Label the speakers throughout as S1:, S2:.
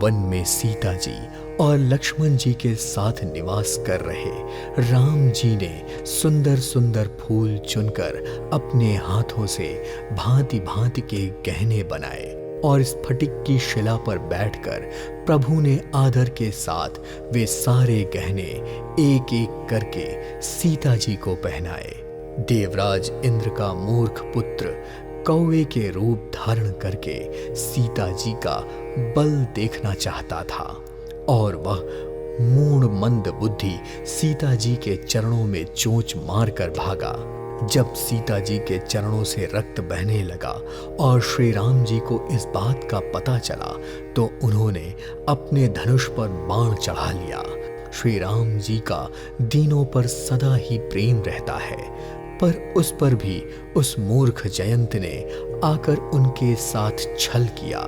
S1: One में सीता जी और लक्ष्मण जी के साथ निवास कर रहे राम जी ने सुंदर सुंदर फूल चुनकर अपने हाथों से भांति भांति के गहने बनाए और स्फटिक की शिला पर बैठकर प्रभु ने आदर के साथ वे सारे गहने एक एक करके सीता जी को पहनाए। देवराज इंद्र का मूर्ख पुत्र कौवे के रूप धारण करके सीता जी का बल देखना चाहता था और वह मूढ़ मंद बुद्धि सीता जी के चरणों में चोंच मारकर भागा। जब सीता जी के चरणों से रक्त बहने लगा और श्री राम जी को इस बात का पता चला तो उन्होंने अपने धनुष पर बाण चढ़ा लिया। श्री राम जी का दीनों पर सदा ही प्रेम रहता है, पर उस पर भी उस मूर्ख जयंत ने आकर उनके साथ छल किया।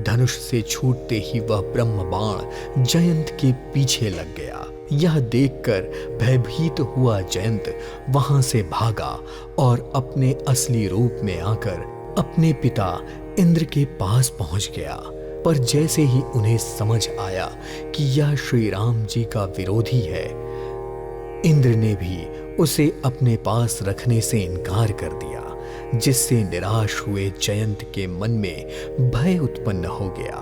S1: धनुष से छूटते ही वह ब्रह्म बाण जयंत के पीछे लग गया। यह देखकर भयभीत हुआ जयंत वहां से भागा और अपने असली रूप में आकर अपने पिता इंद्र के पास पहुंच गया। पर जैसे ही उन्हें समझ आया कि यह श्री राम जी का विरोधी है, इंद्र ने भी उसे अपने पास रखने से इनकार कर दिया, जिससे निराश हुए जयंत के मन में भय उत्पन्न हो गया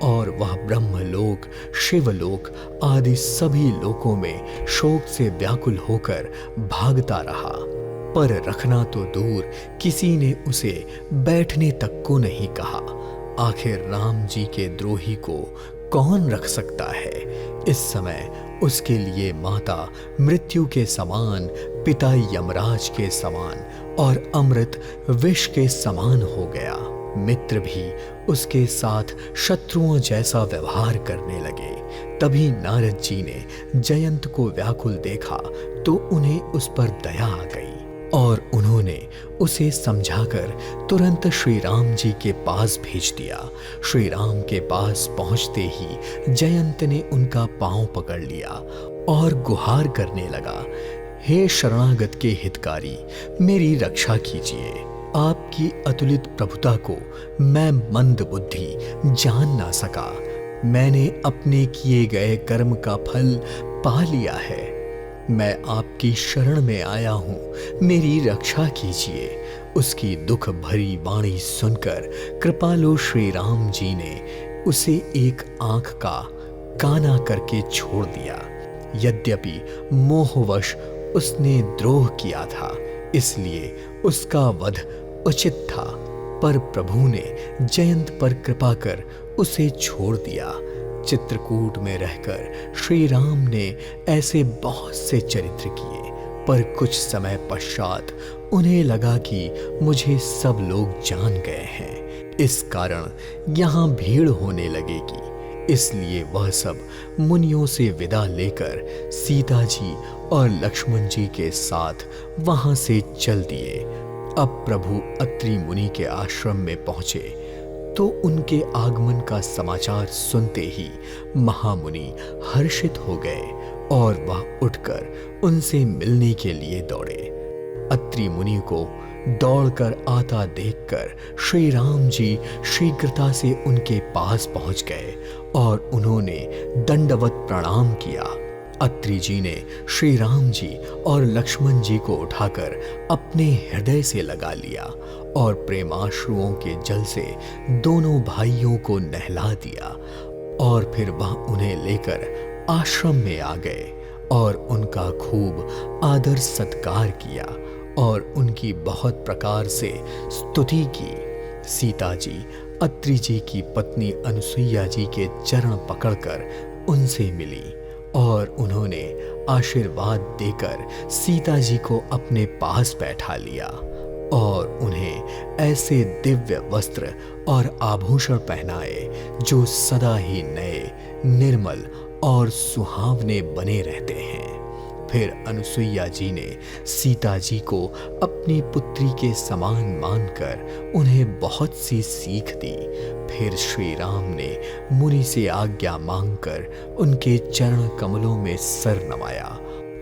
S1: और वह ब्रह्मलोक, शिवलोक आदि सभी लोकों में शोक से व्याकुल होकर भागता रहा। पर रखना तो दूर, किसी ने उसे बैठने तक को नहीं कहा। आखिर राम जी के द्रोही को कौन रख सकता है? इस समय उसके लिए माता मृत्यु के समान, पिता यमराज के समान और अमृत विष के समान हो गया। मित्र भी उसके साथ शत्रुओं जैसा व्यवहार करने लगे। तभी नारद जी ने जयंत को व्याकुल देखा तो उन्हें उस पर दया आ गई और उन्होंने उसे समझाकर तुरंत श्री राम जी के पास भेज दिया। श्री राम के पास पहुंचते ही जयंत ने उनका पांव पकड़ लिया और गुहार करने लगा, हे शरणागत के हितकारी, मेरी रक्षा कीजिए। आपकी अतुलित प्रभुता को मैं मंद बुद्धि जान ना सका। मैंने अपने किए गए कर्म का फल पा लिया है। मैं आपकी शरण में आया हूं, मेरी रक्षा कीजिए। उसकी दुख भरी वाणी सुनकर कृपालु श्री राम जी ने उसे एक आंख का काना करके छोड़ दिया। यद्यपि मोहवश उसने द्रोह किया था, इसलिए उसका वध उचित था, पर प्रभु ने जयंत पर कृपा कर उसे छोड़ दिया। चित्रकूट में रहकर श्री राम ने ऐसे बहुत से चरित्र किए, पर कुछ समय पश्चात उन्हें लगा कि मुझे सब लोग जान गए हैं, इस कारण यहाँ भीड़ होने लगेगी। इसलिए वह सब मुनियों से विदा लेकर सीता जी और लक्ष्मण जी के साथ वहां से चल दिए। अब प्रभु अत्रि मुनि के आश्रम में पहुंचे तो उनके आगमन का समाचार सुनते ही महामुनि हर्षित हो गए और वह उठकर उनसे मिलने के लिए दौड़े। अत्रि मुनि को दौड़कर आता देखकर श्री राम जी शीघ्रता से उनके पास पहुंच गए और उन्होंने दंडवत प्रणाम किया। अत्रि जी ने श्री राम जी और लक्ष्मण जी को उठाकर अपने हृदय से लगा लिया और प्रेमाश्रुओं के जल से दोनों भाइयों को नहला दिया और फिर वह उन्हें लेकर आश्रम में आ गए और उनका खूब आदर सत्कार किया और उनकी बहुत प्रकार से स्तुति की। सीता जी अत्रि जी की पत्नी अनुसुईया जी के चरण पकड़कर उनसे मिली और उन्होंने आशीर्वाद देकर सीता जी को अपने पास बैठा लिया और उन्हें ऐसे दिव्य वस्त्र और आभूषण पहनाए जो सदा ही नए, निर्मल और सुहावने बने रहते हैं। फिर अनुसुईया जी ने सीता जी को अपनी पुत्री के समान मानकर उन्हें बहुत सी सीख दी। फिर श्री राम ने मुनि से आज्ञा मांगकर उनके चरण कमलों में सर नवाया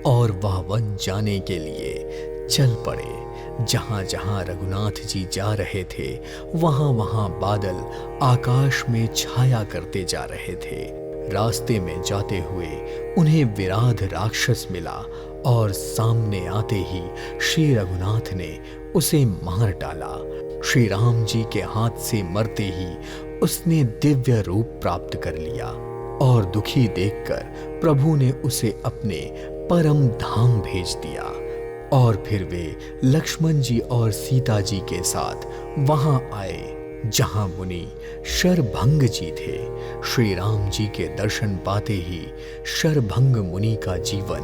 S1: और वह वन जाने के लिए चल पड़े। जहां जहां रघुनाथ जी जा रहे थे वहां वहां बादल आकाश में छाया करते जा रहे थे। रास्ते में जाते हुए उन्हें विराध राक्षस मिला और सामने आते ही श्री रघुनाथ ने उसे मार डाला। श्री राम जी के हाथ से मरते ही उसने दिव्य रूप प्राप्त कर लिया और दुखी देखकर प्रभु ने उसे अपने परम धाम भेज दिया। और फिर वे लक्ष्मण जी और सीता जी के साथ वहां आए जहां मुनि शरभंग जी थे। श्री राम जी के दर्शन पाते ही शरभंग मुनि का जीवन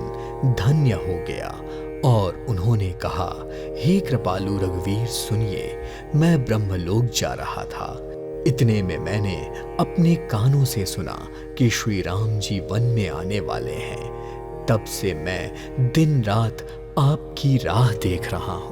S1: धन्य हो गया और उन्होंने कहा, हे कृपालु रघुवीर सुनिए, मैं ब्रह्मलोक जा रहा था। इतने में मैंने अपने कानों से सुना कि श्री राम जी वन में आने वाले हैं। तब से मैं दिन रात आपकी राह देख रहा हूं।